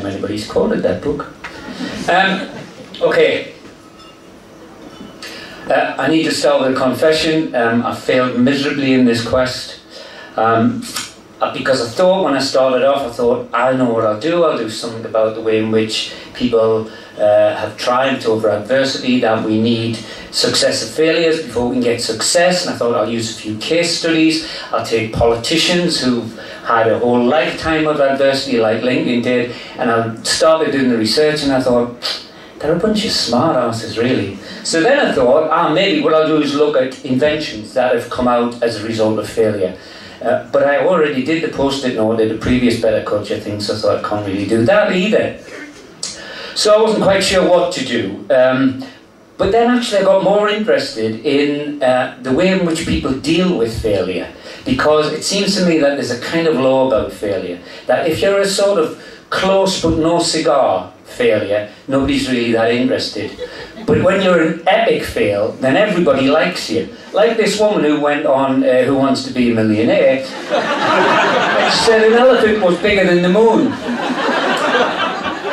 time anybody's quoted that book. Okay. I need to start with a confession. I failed miserably in this quest. Because I thought when I started off, I thought, I know what I'll do something about the way in which people have triumphed over adversity, that we need successive failures before we can get success. And I thought I'll use a few case studies. I'll take politicians who've had a whole lifetime of adversity like Lincoln did, and I started doing the research, and I thought, they're a bunch of smart asses, really. So then I thought, maybe what I'll do is look at inventions that have come out as a result of failure. But I already did the post-it note at the previous Bettakultcha thing, so I thought I can't really do that either. So I wasn't quite sure what to do. But then actually I got more interested in the way in which people deal with failure. Because it seems to me that there's a kind of law about failure. That if you're a sort of close but no cigar failure, nobody's really that interested. But when you're an epic fail, then everybody likes you. Like this woman who went on Who Wants to Be a Millionaire, and she said an elephant was bigger than the moon.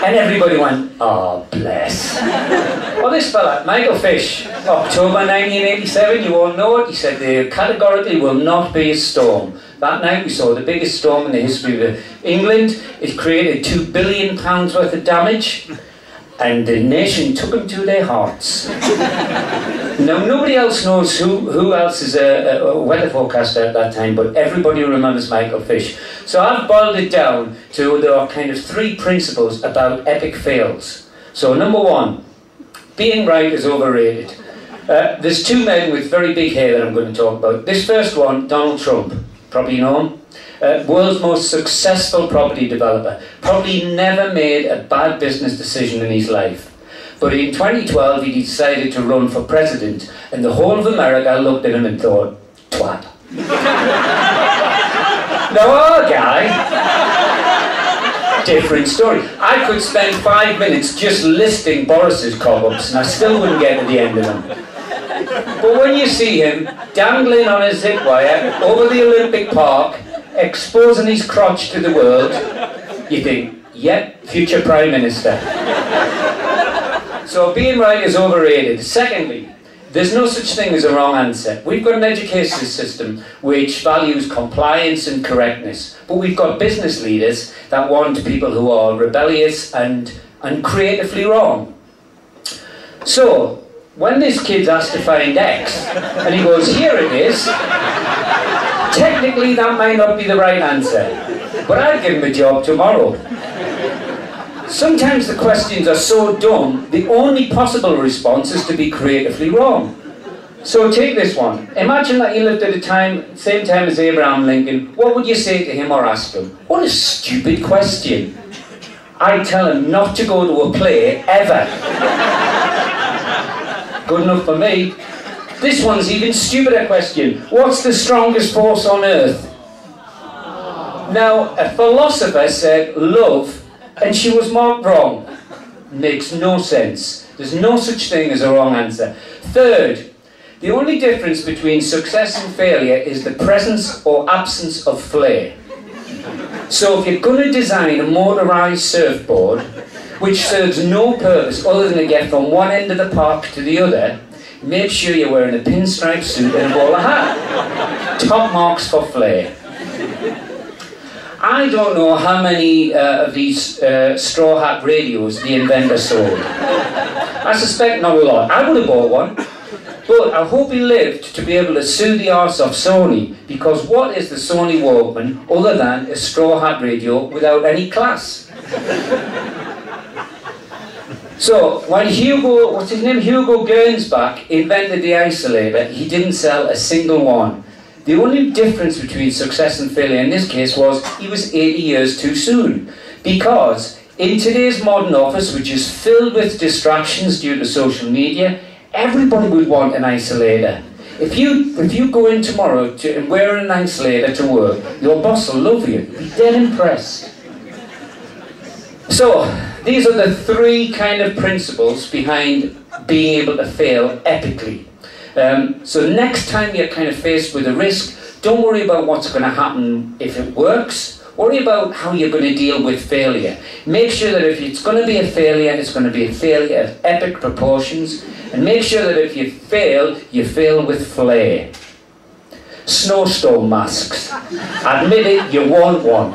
And everybody went, oh, bless. Well, this fella, Michael Fish, October 1987, you all know it, he said there categorically will not be a storm. That night we saw the biggest storm in the history of England. It created £2 billion worth of damage, and the nation took them to their hearts. Now, nobody else knows who else is a weather forecaster at that time, but everybody remembers Michael Fish. So I've boiled it down to there are kind of 3 principles about epic fails. So number 1, being right is overrated. There's 2 men with very big hair that I'm going to talk about. This first one, Donald Trump, probably you know him. World's most successful property developer. Probably never made a bad business decision in his life. But in 2012 he decided to run for president, and the whole of America looked at him and thought, twat. Now our guy, different story. I could spend 5 minutes just listing Boris's cock-ups and I still wouldn't get to the end of them. But when you see him dangling on a zip wire over the Olympic Park, exposing his crotch to the world, you think, yep, future Prime Minister. So being right is overrated. Secondly, there's no such thing as a wrong answer. We've got an education system which values compliance and correctness, but we've got business leaders that want people who are rebellious and creatively wrong. So, when this kid's asked to find X, and he goes, here it is, technically that might not be the right answer, but I'll give him a job tomorrow. Sometimes the questions are so dumb, the only possible response is to be creatively wrong. So take this one. Imagine that you lived at the same time as Abraham Lincoln. What would you say to him or ask him? What a stupid question. I'd tell him not to go to a play, ever. Good enough for me. This one's even stupider question. What's the strongest force on earth? Now, a philosopher said love, and she was marked wrong. Makes no sense. There's no such thing as a wrong answer. Third, the only difference between success and failure is the presence or absence of flair. So if you're going to design a motorised surfboard, which serves no purpose other than to get from one end of the park to the other, make sure you're wearing a pinstripe suit and a bowler hat. Top marks for flair. I don't know how many of these straw hat radios the inventor sold. I suspect not a lot. I would have bought one. But I hope he lived to be able to sue the arse off Sony, because what is the Sony Walkman other than a straw hat radio without any class? So, when Hugo Gernsback invented the isolator, he didn't sell a single one. The only difference between success and failure in this case was he was 80 years too soon. Because in today's modern office, which is filled with distractions due to social media, everybody would want an isolator. If you go in tomorrow and wear an isolator to work, your boss will love you. Be dead impressed. So, these are the 3 kind of principles behind being able to fail epically. So next time you're kind of faced with a risk, don't worry about what's going to happen if it works. Worry about how you're going to deal with failure. Make sure that if it's going to be a failure, it's going to be a failure of epic proportions. And make sure that if you fail with flair. Snowstorm masks. Admit it, you want one.